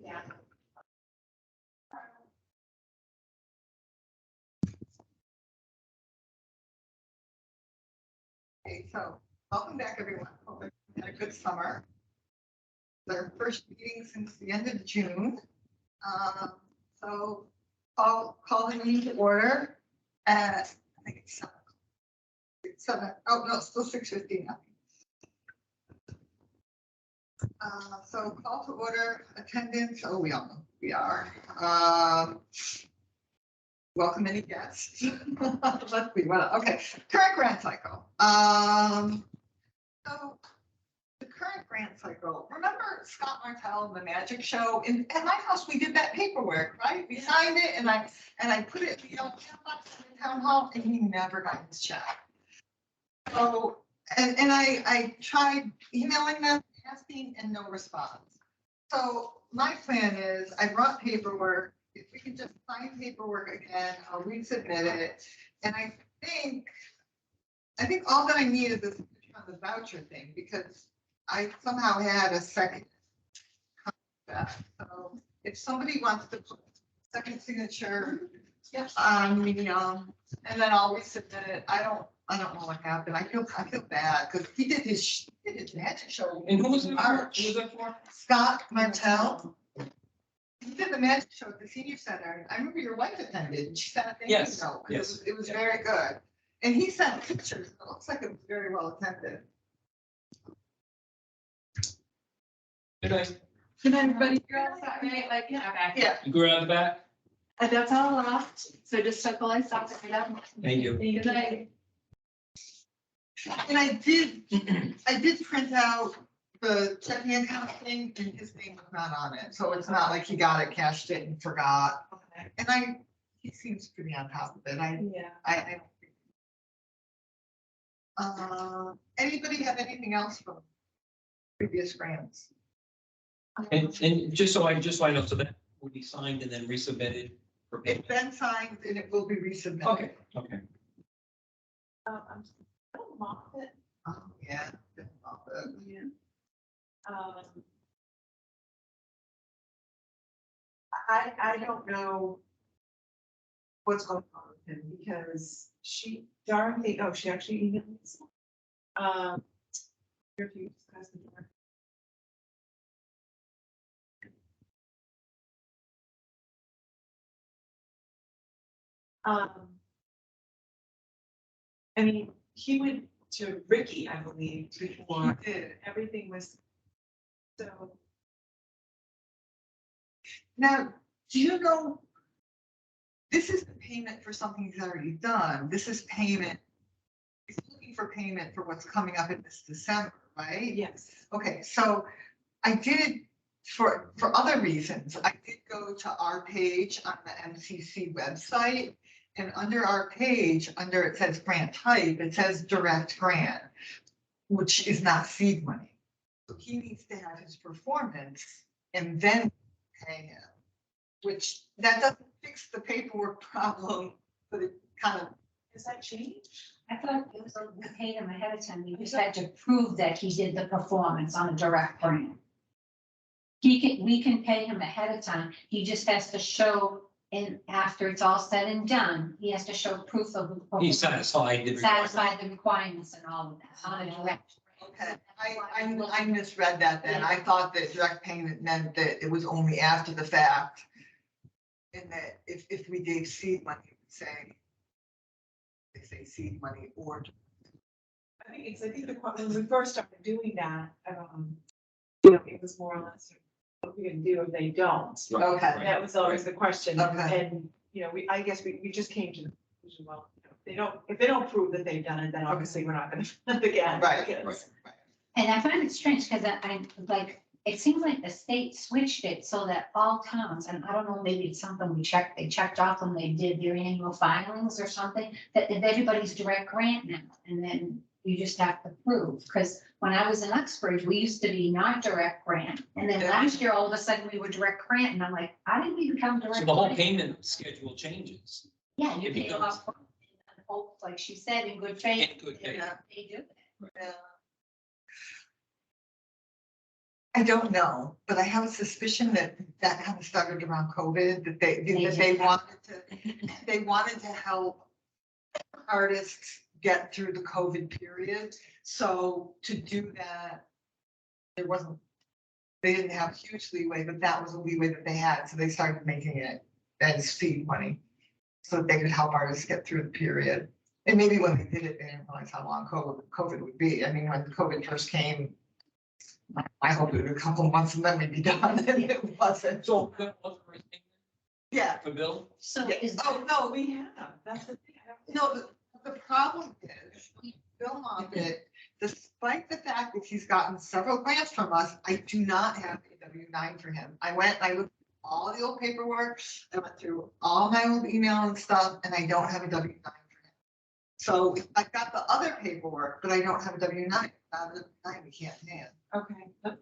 Yeah. Okay, so welcome back, everyone. Hope everyone had a good summer. Their first meeting since the end of June. So call the meeting to order at, I think it's 7. Oh, no, it's still 6:15 now. So call to order, attendance, oh, we all know who we are. Welcome any guests. Let's see, what, okay, current grant cycle. So the current grant cycle, remember Scott Martell and the magic show? At my house, we did that paperwork, right? We signed it and I put it in the yellow mailbox in the town hall and he never got his check. So, and I tried emailing them, asking, and no response. So my plan is I brought paperwork. If we can just sign paperwork again, I'll resubmit it. And I think all that I need is this picture on the voucher thing because I somehow had a second. So if somebody wants to put second signature on the and then I'll resubmit it. I don't know what happened. I feel bad because he did his magic show. And who was it for? March. Who was that for? Scott Martell. He did the magic show at the senior center. I remember your wife attended. And she sent a thank you Yes, note. yes. It was very good. And he sent pictures. It looks like it was very well attended. Good night. Good night, everybody. You're all set, right? Like, yeah. Okay. Yeah. You go around the back? And that's all left. So just circle and stop it up. Thank you. Good night. And I did print out the checking account thing and his name was not on it. So it's not like he got it, cashed it and forgot. Okay. And he seems pretty on top of it. Yeah. I don't think. Anybody have anything else from previous grants? And just so I know, so that will be signed and then resubmitted for It's payment. been signed and it will be resubmitted. Okay. I'm still off it. Oh, yeah. Yeah. I don't know what's going on with him because Dorothy, she actually emailed me. If you discuss the Dorothy. I mean, he went to Ricky, I believe, before He did. everything was so. Now, do you know, this is the payment for something he's already done. This is payment. He's looking for payment for what's coming up in this December, right? Yes. Okay, so I did, for other reasons, I did go to our page on the MCC website. And under our page, under it says grant type, it says direct grant, which is not seed money. So he needs to have his performance and then pay him, which that doesn't fix the paperwork problem, but it kind of. Does that change? I thought it was, we paid him ahead of time. We just had to prove that he did the performance on a direct grant. We can pay him ahead of time. He just has to show, and after it's all said and done, he has to show proof of. He's satisfied. Satisfied the requirements and all of that on a direct. Okay, I misread that then. I thought that direct payment meant that it was only after the fact. And that if we gave seed money, it would say. They say seed money or. I think when we first started doing that, it was more or less what we can do if they don't. Okay. That was always the question. Okay. And, I guess we just came to the conclusion, well, if they don't prove that they've done it, then obviously we're not gonna fund again. Right. And I find it strange because I like, it seems like the state switched it so that all towns, and I don't know, maybe it's something they checked off when they did their annual filings or something, that everybody's direct grant now, and then you just have to prove, because when I was in Uxbridge, we used to be not direct grant, and then last year, all of a sudden, we were direct grant, and I'm like, I didn't even become direct. So the whole grant. payment schedule changes. Yeah, you it pay becomes- off, hope, like she said, in good faith. In good faith. They do. Yeah. I don't know, but I have a suspicion that that kind of started around COVID, that they did. wanted to help artists get through the COVID period. So to do that, they didn't have huge leeway, but that was a leeway that they had. So they started making it as seed money so that they could help artists get through the period. And maybe when they did it, they didn't realize how long COVID would be. I mean, when COVID first came, I hope it was a couple of months and then we'd be done, and it wasn't. So that wasn't right Yeah, for Bill? So yeah. is, Oh, no, We have, that's the thing. I don't- no, the problem is, Bill Moffitt, despite the fact that he's gotten several grants from us, I do not have a W-9 for him. I looked at all the old paperwork, I went through all my old email and stuff, and I don't have a W-9 for him. So I've got the other paperwork, but I don't have a W-9. Without a W-9, we can't pay him. Okay,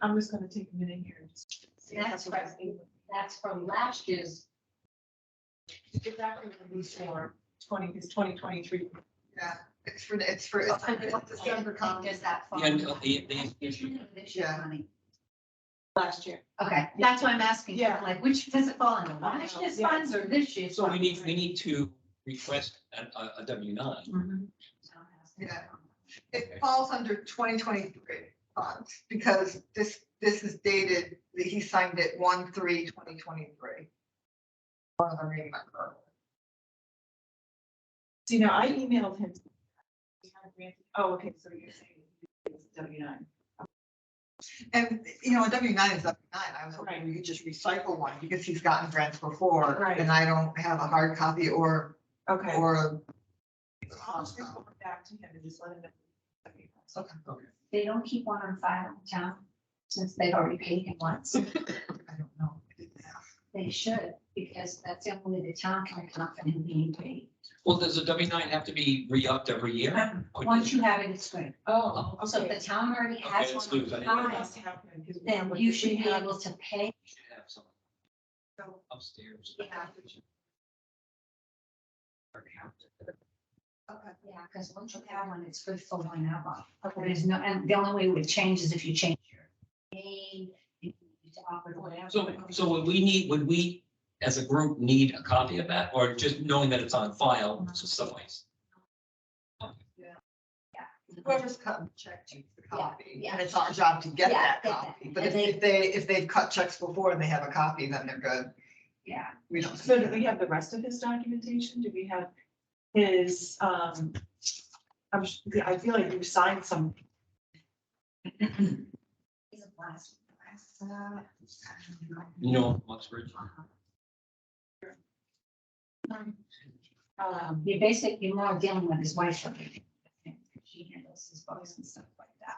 I'm just gonna take a minute here and just. see if That's that's right. That's from last year's. It's actually released for 2023. Yeah, it's for December comic. Does that fall? Yeah, no, the issue. This year's Yeah. money. Last year. Okay, that's why I'm asking, Yeah. like, which does it fall under, last year's Yeah. funds or this year's? So we funds? need to request a W-9. Mhm. Yeah. It falls under 2023 funds because this is dated, he signed it 1/3/2023. One of the remember. See, now I emailed him. We had a grant- Oh, okay, so you're saying it's W-9. And, you know, a W-9 is W-9. I was Right. hoping we could just recycle one because he's gotten grants before. Right. And I don't have a hard copy or Okay. a. I'll just report back to him and just let him know. Okay. They don't keep one on file in town, since they've already paid him once. I don't know. They should, because that's the only way the town can account for him being paid. Well, does a W-9 have to be re-upped every year? Or Once does- you have it, it's good. Oh, So if okay. the town already has Okay, let's one lose on that. What file, has happened? 'Cause we then have- you should we be have- able to pay. Should have some upstairs. Yeah. Okay. Yeah, because once you have one, it's good for whenever. Okay. There's no, and the only way it would change is if you change your name, if you need to operate whatever. So would we, as a group, need a copy of that, or just knowing that it's on file suffice? Whoever's cutting the check needs the copy, yeah. and it's our job to get Yeah, that get that. copy. But And if they've cut checks before and they have a copy, then they're good. Yeah, We don't. So do we have the rest of his documentation? Do we have his, I feel like you signed some. he's a blast. You know, Oxford. You're more dealing with his wife. She handles his books and stuff like that.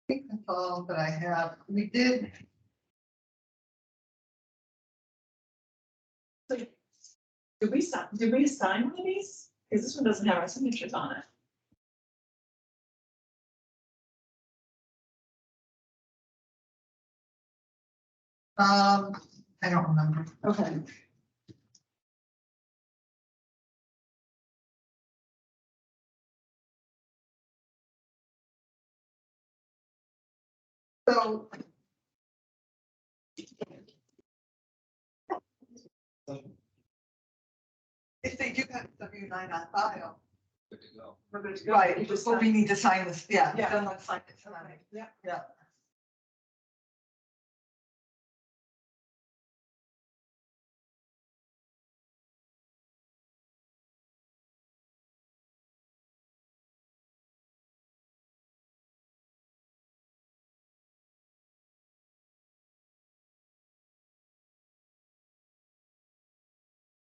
I think that's all that I have. We did, Did we assign one of these? Because this one doesn't have our signatures on it. I don't remember. Okay. So. If they do have W-9 on file, Good to go. We're good to go. right, We just but we signed- need to sign this, yeah, Yeah. then let's sign it tonight. Okay, yeah.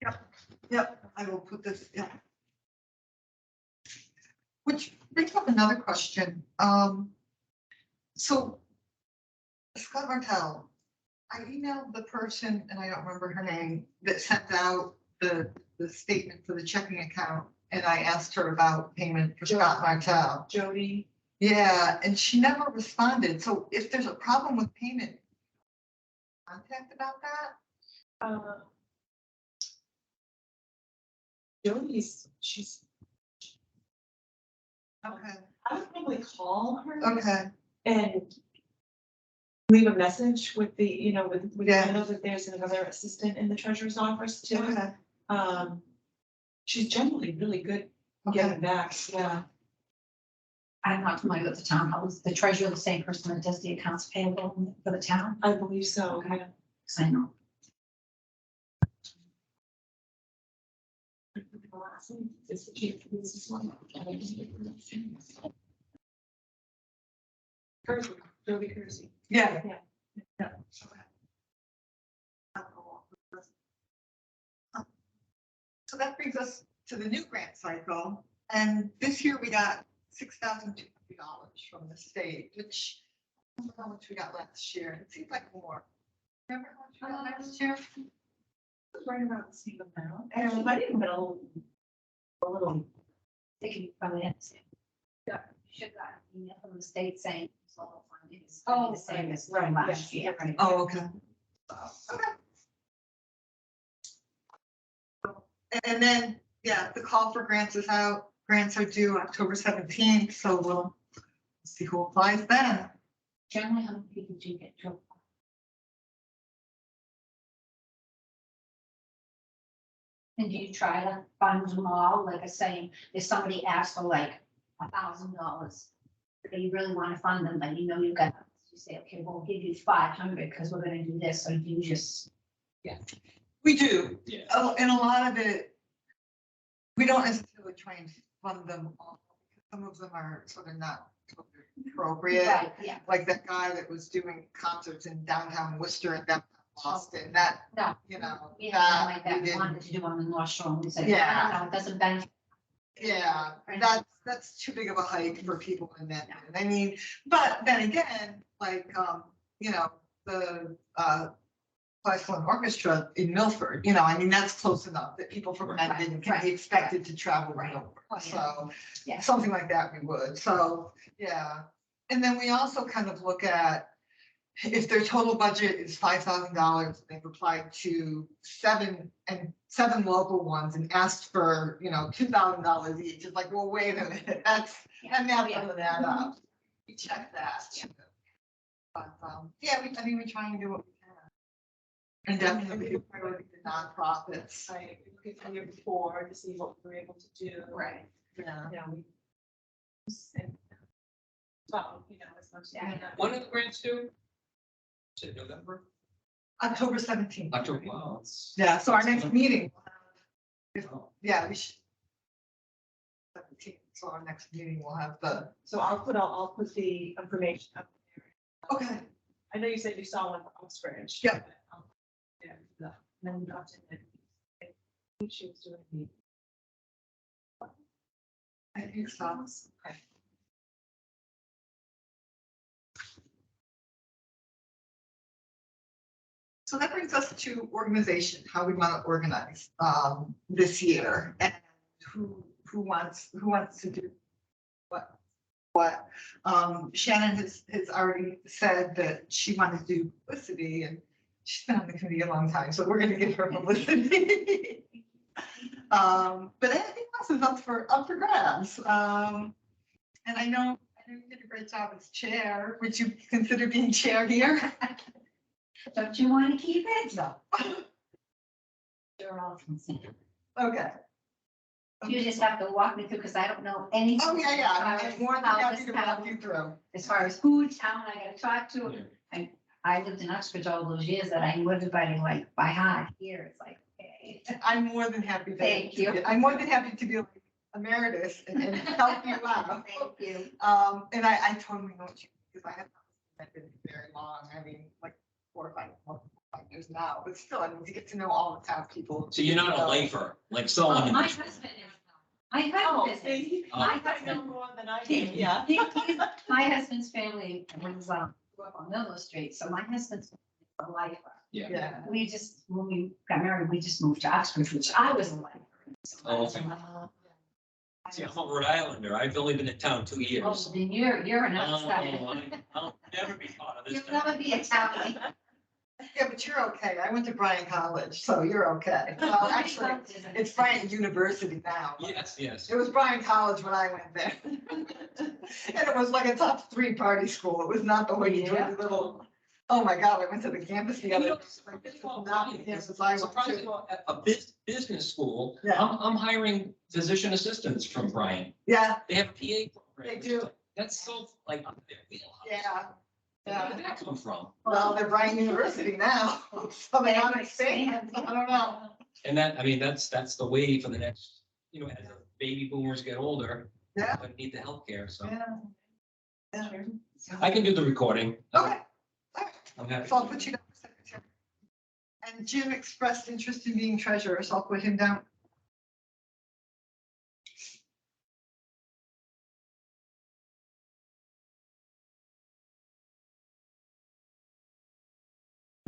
Yeah. Yep, I will put this, yeah. Which brings up another question, so. Scott Martell, I emailed the person, and I don't remember her name, that sent out the statement for the checking account. And I asked her about payment for Scott Martell. Jody, Yeah, and she never responded, so if there's a problem with payment. Contact about that? Jody's, she's Okay, I would probably call her. okay, And leave a message with the, with, Yeah. I know that there's another assistant in the treasurer's office too. okay, She's generally really good at getting back, yeah. I'm not familiar with the town, I was the treasurer, the same person that does the accounts payable for the town, I believe so, Okay. yeah. 'cause I know. Is the chief, this is one. Kersey, Joey Kersey. yeah. Yeah. Yeah. So that brings us to the new grant cycle, and this year we got $6,200 from the state, which I don't know how much we got last year. It seems like more. Remember how much we got last year? Right around the same amount, actually, might even been a little, They can probably have the same. Yeah. Should got an email from the state saying it's level funded is Oh, the same as right, from last yes, year. yes. Oh, okay. And then, yeah, the call for grants is out. Grants are due October 17th, so we'll see who applies then. Generally, how many people do you get to? And do you try to fund them all, like I say, if somebody asks for like $1,000, but you really want to fund them, but you know you've got, you say, okay, we'll give you 500 because we're gonna do this, or do you just? We do. Yeah. Oh, and a lot of it, we don't necessarily try and fund them all. Because some of them are sort of not appropriate. Right, yeah, Like that guy that was doing concerts in downtown Worcester and downtown Boston, that, no, you know. we had one like we that, we didn't- wanted to do on the North Shore, and we said, Yeah. no, it doesn't benefit. Yeah, Right. that's too big of a hike for people in that. I mean, but then again, like, the, classical and orchestra in Milford, I mean, that's close enough that people from Right, Mendon can right, be expected to travel Right. right over. Oh, yeah. So, Yeah. something like that we would, so, yeah. And then we also kind of look at if their total budget is $5,000, they've applied to seven local ones and asked for, $2,000 each. It's like, well, wait a minute, and that doesn't add up. We check that. too. But, we try and do what we can. And definitely we priority the nonprofits. I look at the year before to see what we were able to do. Right. Yeah. We. Well, as much as. we Yeah. can. When are the grants due? Is it November? October 17th. October, wow. It's- Yeah, so our next meeting, Oh, yeah, we should. 17th, so our next meeting will have the, So I'll put the information up there. okay, I know you said you saw one for Oxbridge. Yeah. Yeah, then we got to it. I think she was doing the. I think so. Okay. So that brings us to organization, how we want to organize this year, and who wants to do what. Shannon has already said that she wanted to do publicity, and she's been on the committee a long time, so we're gonna give her publicity. But anything else is up for grabs. And I know you did a great job as chair. Would you consider being chair here? Don't you want to keep it? No. You're all consent. Okay. You just have to walk me through, because I don't know anything. Oh, yeah, as far I'm as more than how happy this to town- walk you through. As far as who town I gotta talk to, yeah. I lived in Uxbridge all those years that I knew everybody like by heart. Here, it's like, okay. I'm more than happy to. Thank you. I'm more than happy to be like emeritus and help you out. Thank you. And I totally know what you, because I have been very long, I mean, like 4 or 5 years now, but still, I mean, to get to know all the town people. So you're not a lifer, like someone. My husband is. My Oh, husband is. see, My I know husband, more than I do, yeah. my husband's family was, grew up on Millow Street, so my husband's a lifer. Yeah. Yeah. We just, when we got married, we just moved to Uxbridge, which I was a lifer. Oh, okay. See, I'm a Rhode Islander. I've only been in town 2 Oh, years. then you're an Oh, outsider. I'll never be part of this. You'll town. never be Italian. Yeah, but you're okay. I went to Bryan College, so you're okay. Well, actually, it's Bryan University now. Yes, yes. It was Bryan College when I went there. And it was like a top 3 party school. It was not the hoity-toity little, oh my God, I went to the campus the You other. know, Like, this is not the campus I went Surprisingly, to. at a business school, Yeah. I'm hiring physician assistants from Bryan. Yeah, They have a PA program. They do. That's so like up their wheelhouse. yeah. Where did that come from? Well, they're Bryan University now. So they don't expand. I don't know. And that, I mean, that's the way for the next, you know, as the baby boomers get older. Yeah. They need the healthcare, so Yeah. Yeah. I can do the recording. Okay. All right. I'm happy. So I'll put you down for secretary. And Jim expressed interest in being treasurer, so I'll put him down.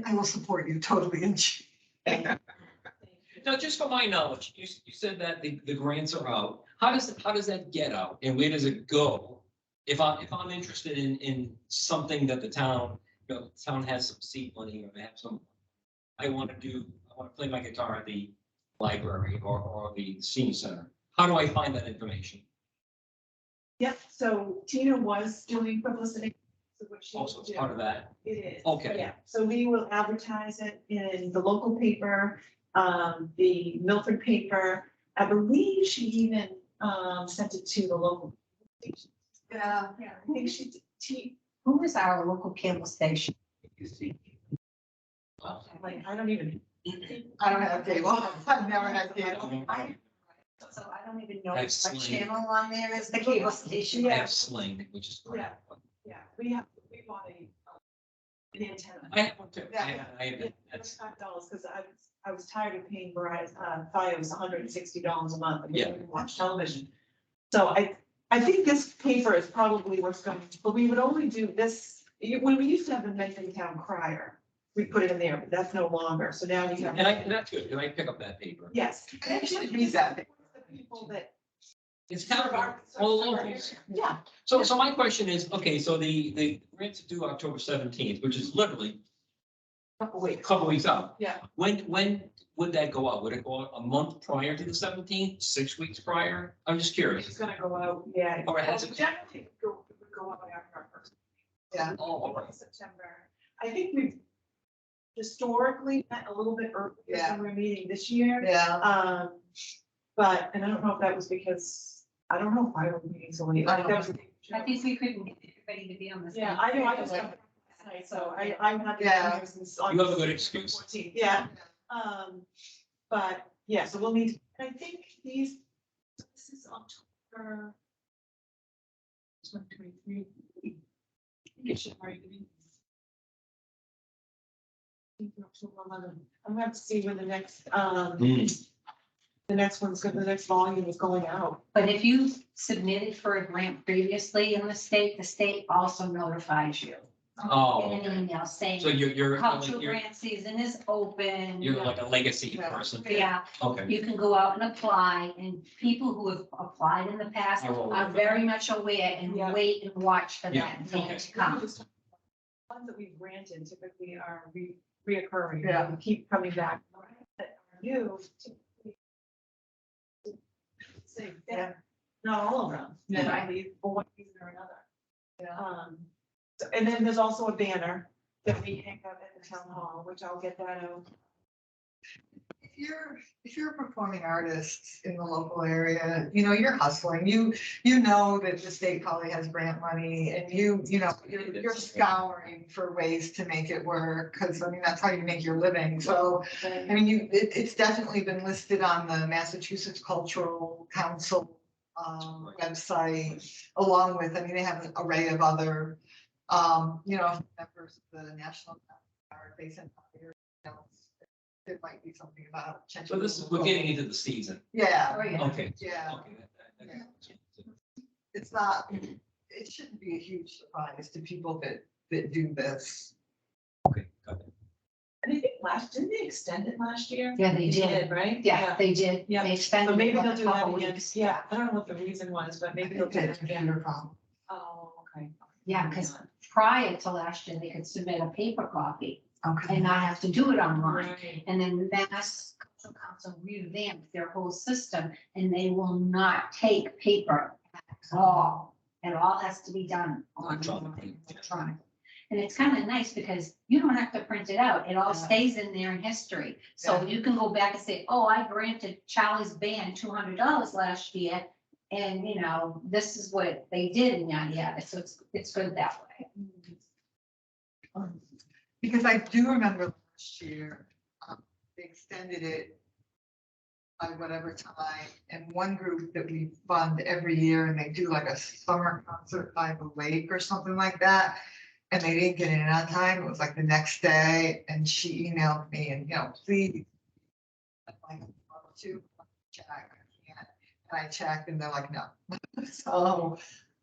I will support you totally. Now, just for my knowledge, you said that the grants are out. How does that get out and where does it go? If I'm interested in something that the town, you know, the town has some seed money or they have some, I want to play my guitar at the library or the senior center. How do I find that information? Yep, so Tina was doing publicity. So what she Also, will it's do- part of that. It is. Okay. Yeah, so we will advertise it in the local paper, the Milford paper. I believe she even, sent it to the local station. Yeah. Yeah, I think she did. Who is our local cable station? Like, I don't even. I don't have cable. I've never had cable. So I don't even know I have what Sling. channel on there is the cable station. I have Sling, which is great. Yeah. Yeah, we bought an antenna. I have one too. Yeah. I have, Yeah, that's, $5, because I was tired of paying Verizon, Fios $160 a month. And we Yeah. didn't watch television. So I think this paper is probably what's going, but we would only do this, when we used to have the Medford Town Crier, we put it in there, but that's no longer, so now you have. and that's good, and I pick up that paper. Yes. I actually read that. The people that. It's kind of our, Yeah. so my question is, okay, so the grants are due October 17th, which is literally Couple a weeks. couple weeks out. Yeah. When would that go out? Would it go out a month prior to the 17th, 6 weeks prior? I'm just It's curious. gonna go out, yeah. Or has it- Generally, it would go out after our first. Yeah. Oh, all right. September. I think we've historically met a little bit earlier Yeah. than we're meeting this year. Yeah. But, and I don't know if that was because, I don't know if I was meeting so late. I don't That was- I think we couldn't get everybody to be on the same. Yeah, I know, I just got it last night, so I'm not. Yeah. You have a good excuse. 14th, yeah, but, yeah, so we'll need, and I think this is October. 2023. It should already be. October 11th. I'm gonna have to see when the next, the next one's, the next volume is going out. But if you submitted for a grant previously in the state also notifies you. Oh, In an email saying, so you're cultural grant season is open. you're like a legacy Yeah. person. Yeah, Okay. you can go out and apply, and people who have applied in the past are very much aware and Yeah. wait and watch for Yeah, that thing okay. to come. Ones that we've granted typically are reoccurring. Yeah. They keep coming back. That are new, typically. Same, yeah, not all of them. Yeah. Right, for one reason or another. Yeah. And then there's also a banner that we hang up at the town hall, which I'll get that out. If you're a performing artist in the local area, you know, you're hustling, you know that the state probably has grant money and you know, you're scouring for ways to make it work, because I mean, that's how you make your living, so. I mean, it's definitely been listed on the Massachusetts Cultural Council website, along with, I mean, they have an array of other, you know, members of the National Guard, they sent out their, you know, there might be something about. So this is, we're getting into the season. Yeah, Oh, yeah. Okay. yeah, Okay. it's not, it shouldn't be a huge surprise to people that do this. Okay, got it. And I think didn't they extend it last year? Yeah, they did. Right? Yeah, they did. Yeah. They So extended. maybe it they'll a do that couple again. weeks. Yeah, I don't know what the reason was, but maybe they'll do it again. problem. Oh, okay. Yeah, because prior to last year, they could submit a paper copy. Okay. and not have to do it online. Right. And then Mass Cultural Council revamped their whole system, and they will not take paper at all. It all has to be done Electronically. electronic. And it's kind of nice because you don't have to print it out. It all stays in there in history. So Yeah. you can go back and say, oh, I granted Charlie's Band $200 last year. And you know, this is what they did and yada yada. So it's good that way. Because I do remember last year, they extended it by whatever time, and one group that we fund every year, and they do like a summer concert by the lake or something like that. And they didn't get in on time. It was like the next day, and she emailed me and, please. I'm like, "Oh, to check, I can't." And I checked and they're like, no. So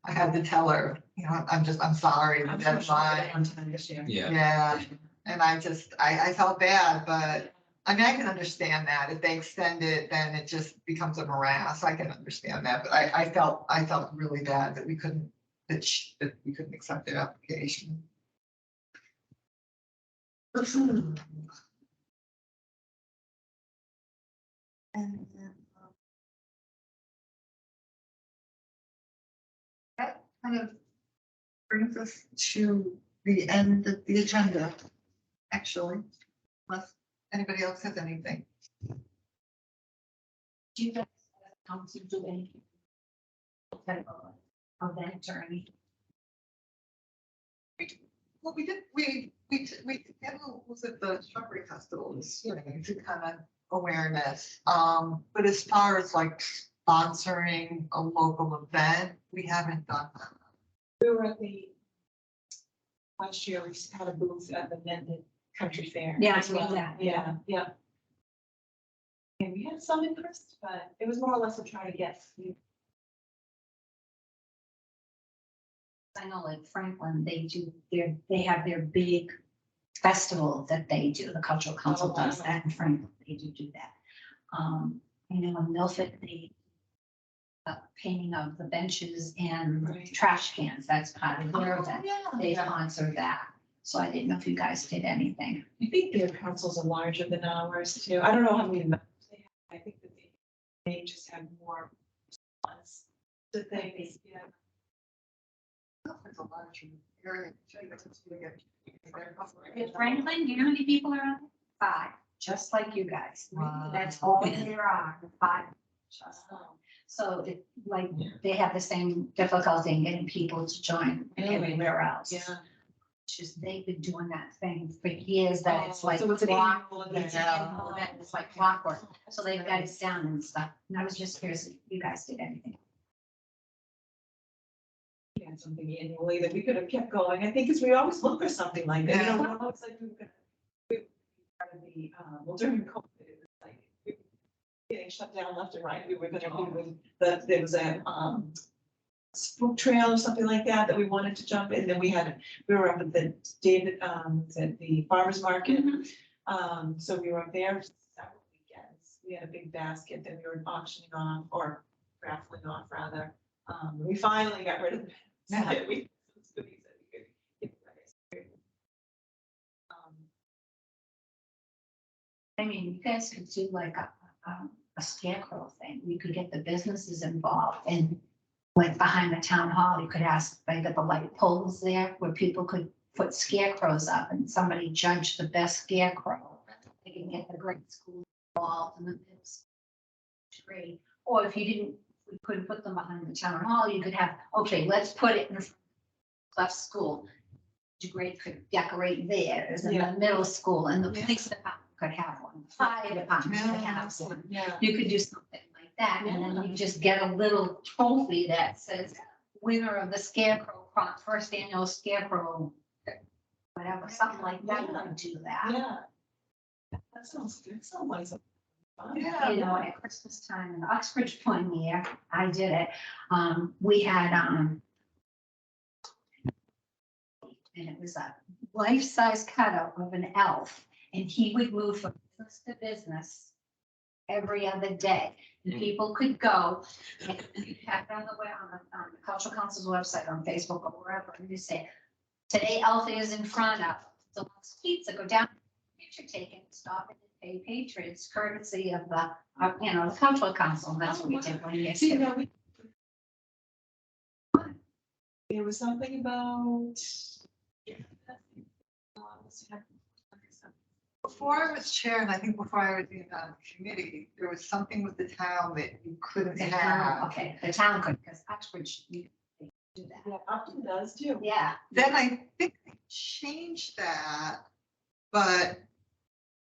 I had to tell her, I'm sorry, the I'm so sorry deadline. on time this year. Yeah. Yeah, and I felt bad, but I mean, I can understand that. If they extend it, then it just becomes a morass. I can understand that, but I felt really bad that we couldn't, that we couldn't accept their application. And that kind of brings us to the end of the agenda, actually, unless anybody else has anything. Do you guys council do anything? Event or anything? Well, was at the Shrubbery Festival this year to kind of awareness. But as far as like sponsoring a local event, we haven't done that. We were at last year, we had a booth at the Mendon Country Fair. Yeah, I as well. saw that. Yeah, yeah. And we had some interest, but it was more or less to try to get. I know like Franklin, they have their big festival that they do, the cultural council Oh, wow. does that in Franklin, they do that. You know, in Milford, they painting of the benches and Right. trash cans, that's part of their event. They Yeah. sponsor that, so I didn't know if you guys did anything. I think their councils are larger than ours too. I don't know how many members they have. I think that they just have more funds. The things, yeah. It's a large area. In Franklin, do you know how many people are on it? 5, just like you guys. Wow. That's all there are, 5. So it, like, they have the same difficulty in getting people to join everywhere else. Yeah. Just they've been doing that thing for years, that it's like. So it's an clock- annual event. It's an annual event, it's like clockwork, so they've got it down and stuff, and I was just curious if you guys did anything. We had something annually that we could have kept going. I think because we always look for something like that, Yeah. we're always like, part of the, well, during COVID, it was like, we were getting shut down left and right. We were gonna do there was a, spook trail or something like that we wanted to jump in. Then we were up at the the farmer's market. So we were up there several weekends. We had a big basket that we were auctioning off or raffling off rather. We finally got rid of the basket. We some goodies that we could give away. I mean, you guys could do like a scarecrow thing, you could get the businesses involved, and like behind the town hall, you could ask, they got the light poles there where people could put scarecrows up and somebody judge the best scarecrow. They can get the grade school involved in the middle school grade. Or if you couldn't put them behind the town hall, you could have, okay, let's put it in Cleft School. The grade could decorate theirs, and Yeah. the middle school and the Yeah. police department could have one, fire department could have one. Yeah. You could do something like that, and then you just get a little trophy that says winner of the scarecrow, first annual scarecrow, whatever, something like that, you could do that. Yeah. That sounds good. Sounds like something fun. Yeah. You know, at Christmas time in Uxbridge one year, I did it, we had, and it was a life-size cutout of an elf, and he would move from business to business every other day. And people could go, and you have it on the on the Cultural Council's website, on Facebook or wherever, and you say, today Elf is in front of Deluxe Pizza, go down, picture taken, stop and pay patrons courtesy of the, the cultural council. And that's what we did one year. See, too. now there was something about. Before I was chair, and I think before I was in the committee, there was something with the town that you couldn't The town, have. okay, the town could, because Uxbridge, you they do that. Yeah, Upton does too. Yeah, Then I think they changed that, but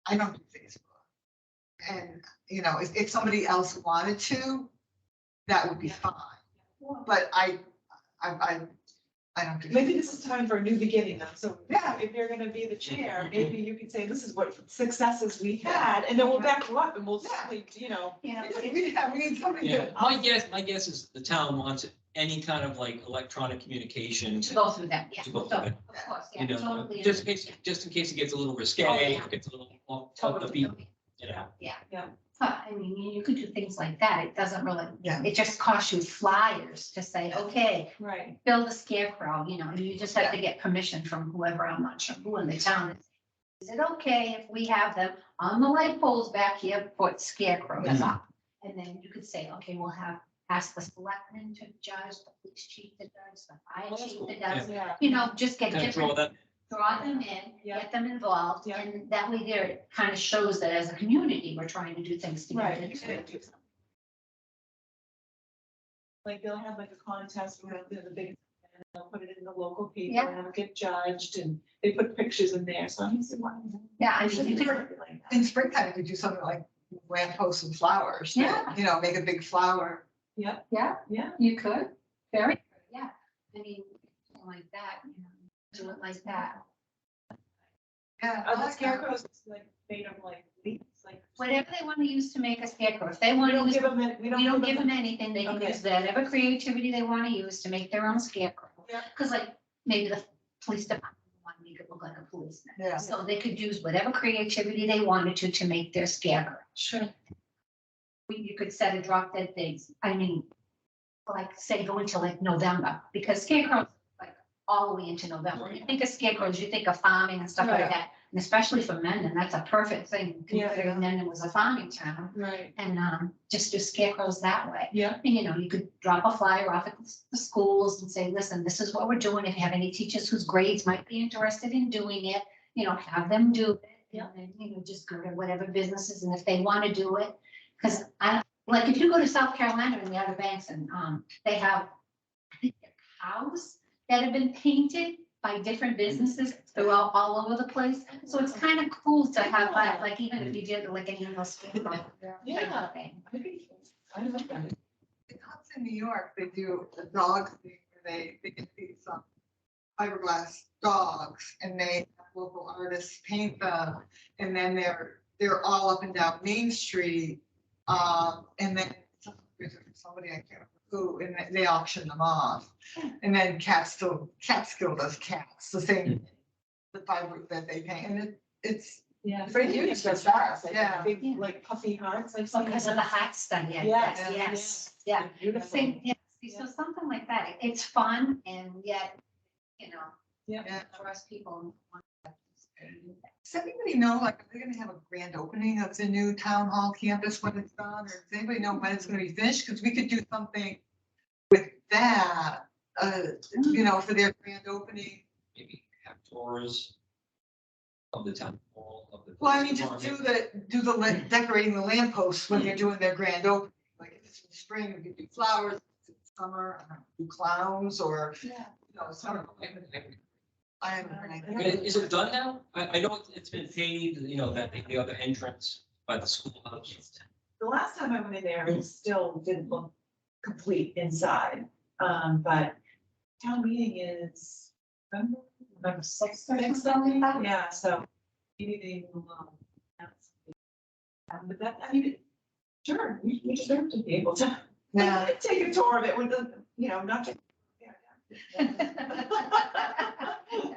I don't do Facebook. And, if somebody else wanted to, that would be fine. But I don't do. Maybe this is time for a new beginning though, so Yeah. if you're gonna be the chair, maybe you could say, this is what successes we had, and then we'll back you up and we'll certainly, you know, We need something Yeah, to. my guess is the town wants any kind of like electronic communication to go through that, yeah. to go So, through it. of course, yeah, You know, totally. just in case it gets a little risque, Oh, yeah. or gets a little off the Totally. beat, you know. But I mean, you could do things like that. It doesn't really, Yeah. it just costs you flyers to say, okay, Right. build a scarecrow, and you just have to get permission from whoever, I'm not sure who in the town. Is it okay if we have them on the light poles back here, put scarecrows Mhm. up? And then you could say, okay, we'll ask the selectmen to judge, the police chief to judge, the fire Oh, that's chief cool. to judge. Yeah. Just get Kind of draw different, that, draw them in, Yeah. get them involved, Yeah. and that way there, it kind of shows that as a community, we're trying to do things together. Right. Like they'll have like a contest, where they're the biggest, and they'll put it in the local paper Yeah. and it'll get judged and they put pictures in there, so I'm saying, why? Yeah, I mean, you could, Like that. In springtime, you could do something like lampposts and flowers. that, Make a big flower. Yeah, yeah, yeah. you could, very, yeah, I mean, something like that, do it like that. Yeah. Are the scarecrows like made of like leaves, like? Whatever they want to use to make a scarecrow, if they We want to don't use, give them, we we don't give them. them anything, they can Okay. use whatever creativity they want to use to make their own scarecrow. Yeah. Cause like, maybe the police department wanted to make it look like a policeman. Yeah. So they could use whatever creativity they wanted to make their scarecrow. Sure. You could set a drop dead dates, I mean, like, say, go into like November, because scarecrows, like, all the way into November. When you think of scarecrows, you think of farming and stuff like Right. that, and especially for Mendon, that's a perfect thing, Yeah. considering Mendon was a farming town. Right. And, just do scarecrows that way. Yeah. And, you could drop a flyer off at the schools and say, listen, this is what we're doing, if you have any teachers whose grades might be interested in doing it, have them do it. Yeah. And then, just go to whatever businesses, and if they want to do it, because like, if you go to South Carolina and the Outer Banks, and they have, I think, cows that have been painted by different businesses throughout all over the place. So it's kind of cool to have that, like, even if you did like an annual scarecrow. type Yeah. of thing. I like that. In Hudson, New York, they do a dog thing where they get these fiberglass dogs and they have local artists paint them. And then they're all up and down Main Street. And then somebody, I can't remember who, and they auction them off. And then Catskill does cats, the same, the fiber that they paint. And it's Yeah. Very Very cute. does that, like Yeah. big, Yeah. like puffy hearts, like. Because of the hot stuff, yeah, Yes, yes, yes, yeah. yeah. Beautiful. Same, yeah, see, so something like that, it's fun, and yet, Yeah. draws people. Does anybody know, like, are they gonna have a grand opening of the new town hall campus when it's done, or does anybody know when it's gonna be finished? Because we could do something with that, for their grand opening. maybe have tours of the town hall, of the. Well, I mean, police just department. decorating the lampposts when they're doing their grand opening. Like, if it's in the spring, we could do flowers, if it's in summer, I don't know, do clowns, or, Yeah. summer. I haven't heard anything. Is it done now? I know it's been paved, the other entrance by the schoolhouse. The last time I went in there, it still didn't look complete inside, but town meeting is November 6th or something like that. Yeah, so maybe they will, but that, I mean, sure, we deserve to be able to Yeah. take a tour of it with the, not just.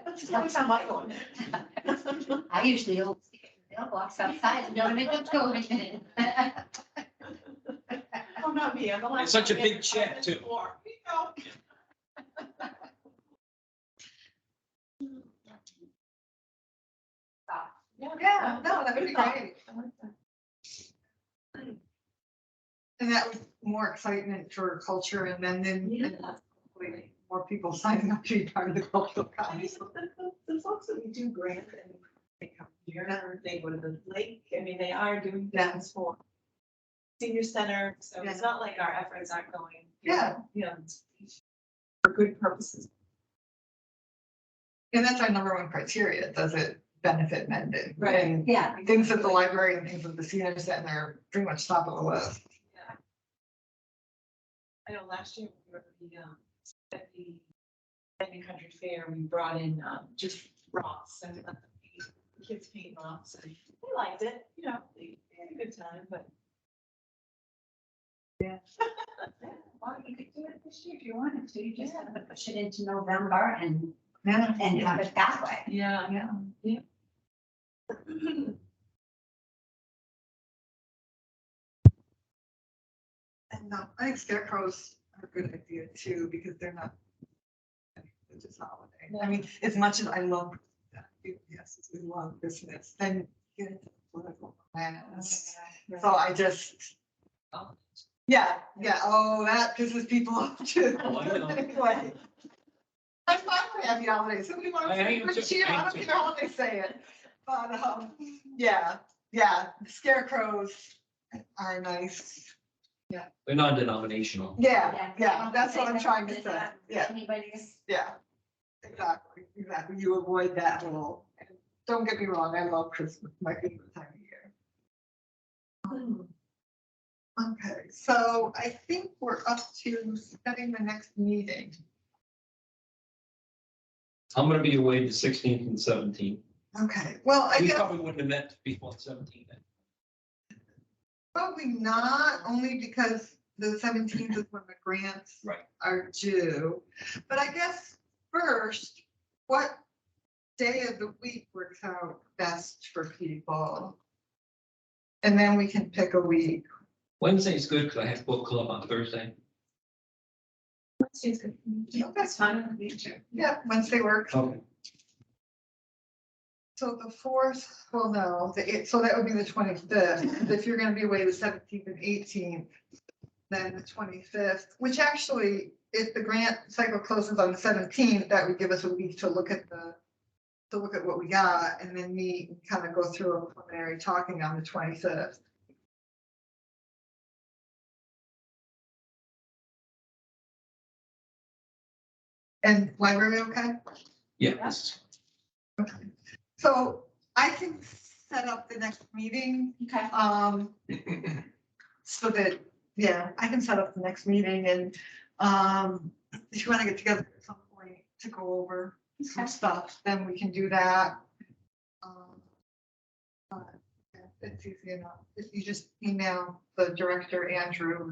That's the only time I go in there. I usually don't stick it in the mailbox outside, and don't make them go in it. Oh, not me, I'm the last. It's such a one big in. check, I've been too. before. Yeah, no, that would be great. I like that. And that was more excitement for culture and then Yeah. hopefully more people signing up to be part of the cultural I mean, council. the folks that we do grant and they come here, they go to the lake, I mean, they are doing Yeah. things for senior center, so it's Yeah. not like our efforts aren't going. Yeah. You know, for good purposes. And that's our number one criteria. Does it benefit Mendon? Right. And Yeah, things at the library and things at the senior center are pretty much top of the list. Yeah. I know last year we were at the Mendon Country Fair, we brought in, just rocks and let the kids paint rocks and they liked it, you know, they had a good time, but. Yeah. well, you could do it this year if you wanted to, you just have to push it into November and Yeah. have it that way. Yeah, yeah, yeah. And I think scarecrows are a good idea too, because they're not. It's just holiday. I mean, as much as I love, yes, we love Christmas, then get into political plans. So I just, yeah, oh, that pisses people off too. Oh, I know. Anyway. I'm fine with happy holidays. Somebody wants I to am good too. cheer, I I am don't too. care how they say it. But, yeah, scarecrows are nice. They're non-denominational. Yeah, that's what I'm trying to It's say. not Yeah, Anybody's, yeah. Exactly. You avoid that whole, and don't get me wrong, I love Christmas, my favorite time of year. Okay, so I think we're up to setting the next meeting. I'm gonna be away the 16th and 17th. Okay, well, I We guess probably wouldn't have met before the 17th. probably not, only because the 17th is when the grants Right. are due. But I guess first, what day of the week works out best for people? And then we can pick a week. Wednesday's good because I have book club on Thursday. Wednesday's good. That's fine with me too. Yeah, Wednesday works. Okay. So the 4th, well, no, so that would be the 25th. If you're gonna be away the 17th and 18th, then the 25th, which actually, if the grant cycle closes on the 17th, that would give us a week to look at what we got and then meet and kind of go through a preliminary talking on the 25th. And library, okay? Yeah. this So I can set up the next meeting, okay, so that, yeah, I can set up the next meeting and, if you want to get together at some point to go over some Okay. stuff, then we can do that. But, yeah, it's easy enough. If you just email the director, Andrew.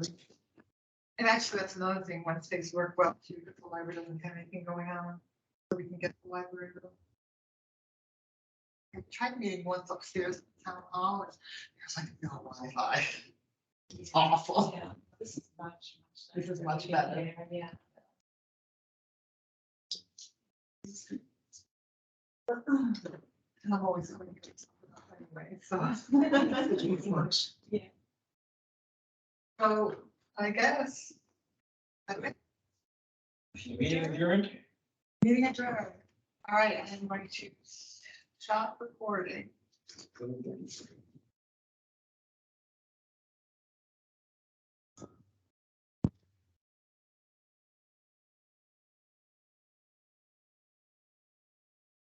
And actually, that's another thing, Wednesdays work well too, if the library doesn't have anything going on, so we can get the library. I tried meeting once upstairs at the town hall, and there's like no Wi-Fi. It's awful. Yeah, this is much. This is much better. Yeah. And I'm always going to get something anyway, so. works. So I guess. Meeting adjourned. Meeting adjourned. All right, I'm going to stop recording.